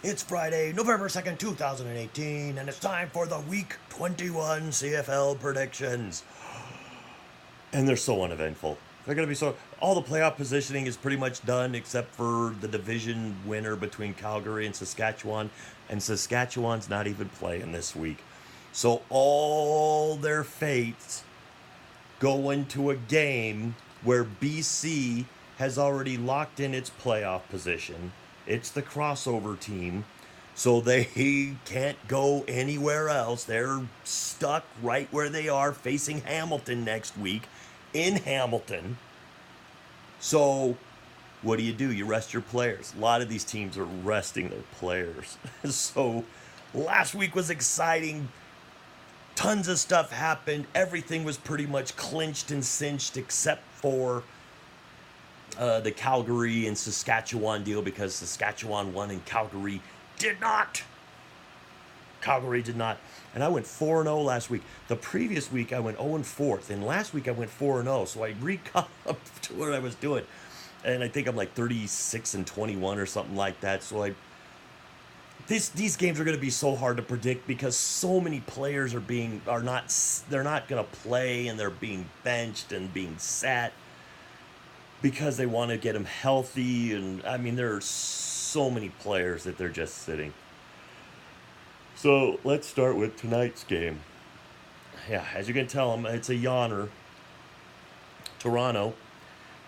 It's Friday, November 2nd, 2018, and it's time for the Week 21 CFL predictions. And they're so uneventful. They're going to be so. All the playoff positioning is pretty much done except for the division winner between Calgary and Saskatchewan. And Saskatchewan's not even playing this week. So all their fates go into a game where BC has already locked in its playoff position. It's the crossover team, so they can't go anywhere else. They're stuck right where they are, facing Hamilton next week in Hamilton. So, what do? You rest your players. A lot of these teams are resting their players. So, last week was exciting. Tons of stuff happened. Everything was pretty much clinched and cinched except for the Calgary and Saskatchewan deal because Saskatchewan won and Calgary did not. Calgary did not. And I went 4-0 last week. The previous week I went 0-4. And last week I went 4-0. So I recaught up to what I was doing. And I think I'm like 36-21 or something like that. So these games are going to be so hard to predict because so many players they're not going to play, and they're being benched and being sat because they want to get them healthy. And I mean, there are so many players that they're just sitting. So let's start with tonight's game. Yeah, as you can tell, it's a yawner. Toronto,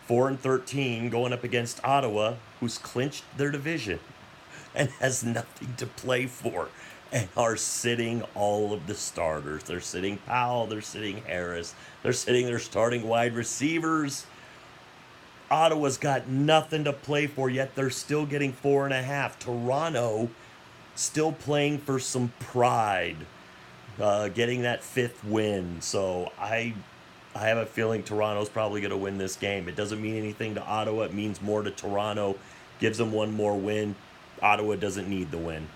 4-13, going up against Ottawa, who's clinched their division and has nothing to play for, and are sitting all of the starters. They're sitting Powell, they're sitting Harris, they're sitting their starting wide receivers. Ottawa's got nothing to play for, yet they're still getting 4.5. Toronto still playing for some pride, getting that fifth win. So I have a feeling Toronto's probably going to win this game. It doesn't mean anything to Ottawa. It means more to Toronto. Gives them one more win. Ottawa doesn't need the win.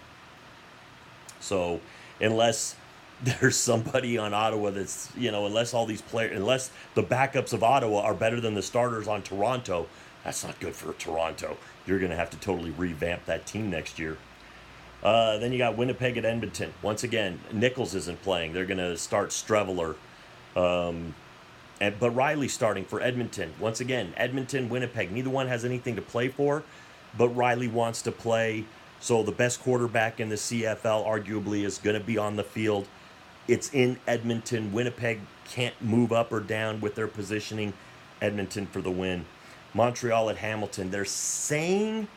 So unless there's somebody on Ottawa that's, unless all these players, unless the backups of Ottawa are better than the starters on Toronto, that's not good for Toronto. You're going to have to totally revamp that team next year. Then you got Winnipeg at Edmonton. Once again, Nichols isn't playing. They're going to start Streveler. But Riley's starting for Edmonton. Once again, Edmonton, Winnipeg. Neither one has anything to play for, but Riley wants to play. So the best quarterback in the CFL arguably is going to be on the field. It's in Edmonton. Winnipeg can't move up or down with their positioning. Edmonton for the win. Montreal at Hamilton. They're saying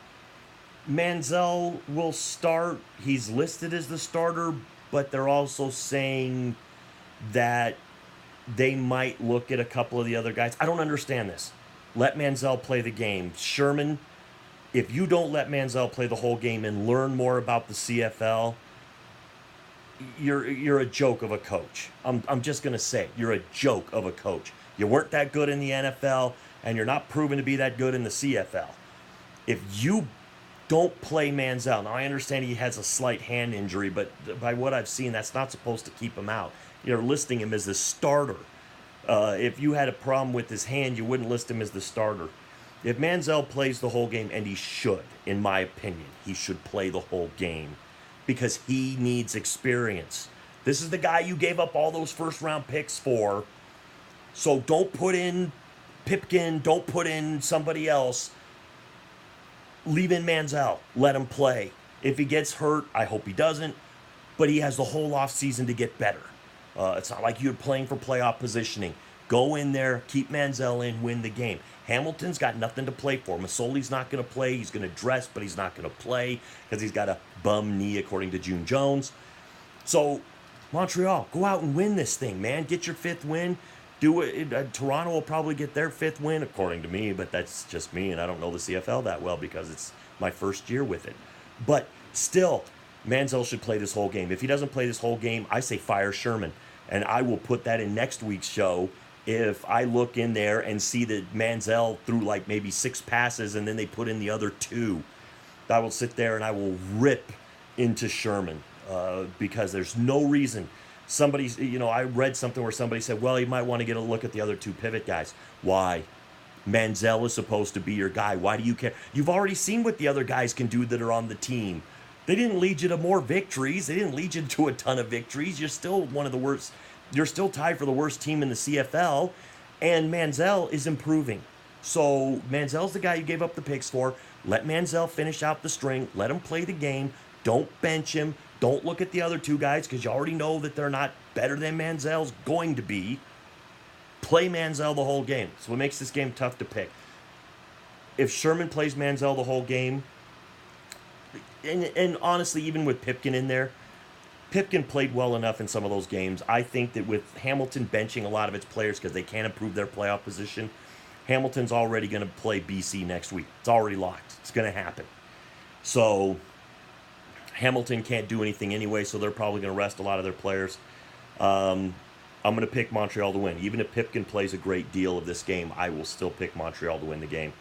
Manziel will start. He's listed as the starter, but they're also saying that they might look at a couple of the other guys. I don't understand this. Let Manziel play the game. Sherman, if you don't let Manziel play the whole game and learn more about the CFL, you're a joke of a coach. I'm just going to say, you're a joke of a coach. You weren't that good in the NFL, and you're not proven to be that good in the CFL. If you don't play Manziel, now I understand he has a slight hand injury, but by what I've seen, that's not supposed to keep him out. You're listing him as the starter. If you had a problem with his hand, you wouldn't list him as the starter. If Manziel plays the whole game, and he should, in my opinion, he should play the whole game because he needs experience. This is the guy you gave up all those first-round picks for. So don't put in Pipkin, don't put in somebody else. Leave in Manziel. Let him play. If he gets hurt, I hope he doesn't, but he has the whole offseason to get better. It's not like you're playing for playoff positioning. Go in there, keep Manziel in, win the game. Hamilton's got nothing to play for. Masoli's not going to play. He's going to dress, but he's not going to play because he's got a bum knee, according to June Jones. So, Montreal, go out and win this thing, man. Get your fifth win. Do it. Toronto will probably get their fifth win, according to me, but that's just me, and I don't know the CFL that well because it's my first year with it. But still, Manziel should play this whole game. If he doesn't play this whole game, I say fire Sherman. And I will put that in next week's show if I look in there and see that Manziel threw like maybe 6 passes and then they put in the other 2. I will sit there and I will rip into Sherman because there's no reason. I read something where somebody said, well, you might want to get a look at the other 2 pivot guys. Why? Manziel is supposed to be your guy. Why do you care? You've already seen what the other guys can do that are on the team. They didn't lead you to more victories. They didn't lead you to a ton of victories. You're still one of the worst. You're still tied for the worst team in the CFL, and Manziel is improving. So Manziel's the guy you gave up the picks for. Let Manziel finish out the string. Let him play the game. Don't bench him. Don't look at the other two guys because you already know that they're not better than Manziel's going to be. Play Manziel the whole game. So it makes this game tough to pick. If Sherman plays Manziel the whole game, and honestly, even with Pipkin in there, Pipkin played well enough in some of those games. I think that with Hamilton benching a lot of its players because they can't improve their playoff position, Hamilton's already going to play BC next week. It's already locked. It's going to happen. So Hamilton can't do anything anyway, so they're probably going to rest a lot of their players. I'm going to pick Montreal to win. Even if Pipkin plays a great deal of this game, I will still pick Montreal to win the game.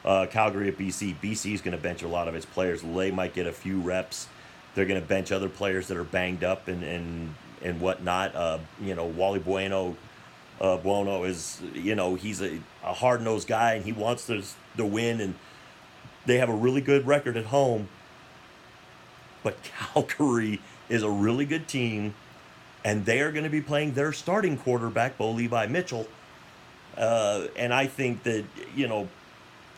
Calgary at BC. BC is going to bench a lot of its players. Lay might get a few reps. They're going to bench other players that are banged up and whatnot. Wally Bueno is, he's a hard-nosed guy, and he wants to win, and they have a really good record at home. But Calgary is a really good team, and they are going to be playing their starting quarterback, Bo Levi Mitchell. And I think that,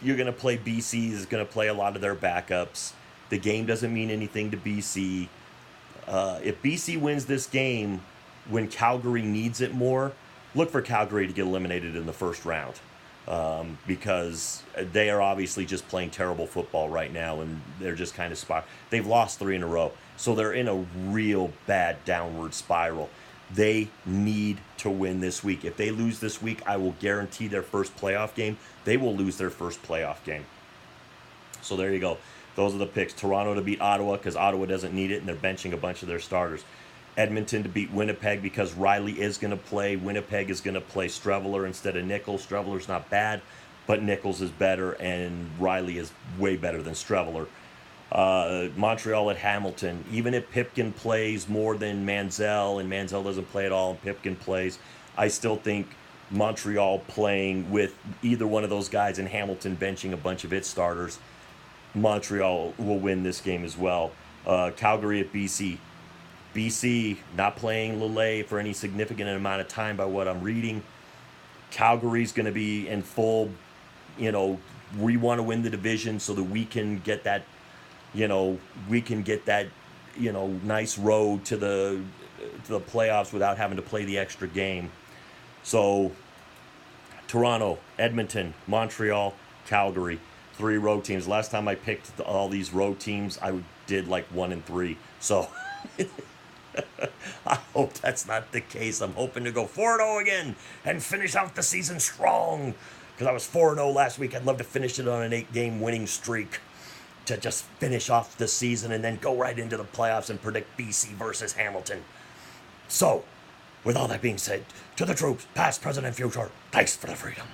you're going to play BC is going to play a lot of their backups. The game doesn't mean anything to BC. If BC wins this game when Calgary needs it more, look for Calgary to get eliminated in the first round because they are obviously just playing terrible football right now, and they're just kind of they've lost 3 in a row, so they're in a real bad downward spiral. They need to win this week. If they lose this week, I will guarantee their first playoff game. They will lose their first playoff game. So there you go. Those are the picks. Toronto to beat Ottawa because Ottawa doesn't need it, and they're benching a bunch of their starters. Edmonton to beat Winnipeg because Riley is going to play. Winnipeg is going to play Streveler instead of Nichols. Streveler's not bad, but Nichols is better, and Riley is way better than Streveler. Montreal at Hamilton. Even if Pipkin plays more than Manziel, and Manziel doesn't play at all, and Pipkin plays, I still think Montreal playing with either one of those guys and Hamilton benching a bunch of its starters, Montreal will win this game as well. Calgary at BC. BC not playing Lele for any significant amount of time by what I'm reading. Calgary's going to be in full, we want to win the division so that we can get that, nice road to the playoffs without having to play the extra game. So Toronto, Edmonton, Montreal, Calgary, 3 road teams. Last time I picked all these road teams, I did like 1-3. So I hope that's not the case. I'm hoping to go 4-0 again and finish out the season strong. Because I was 4-0 last week. I'd love to finish it on an 8-game winning streak to just finish off the season and then go right into the playoffs and predict BC versus Hamilton. So, with all that being said, to the troops, past, present, and future, thanks for the freedom.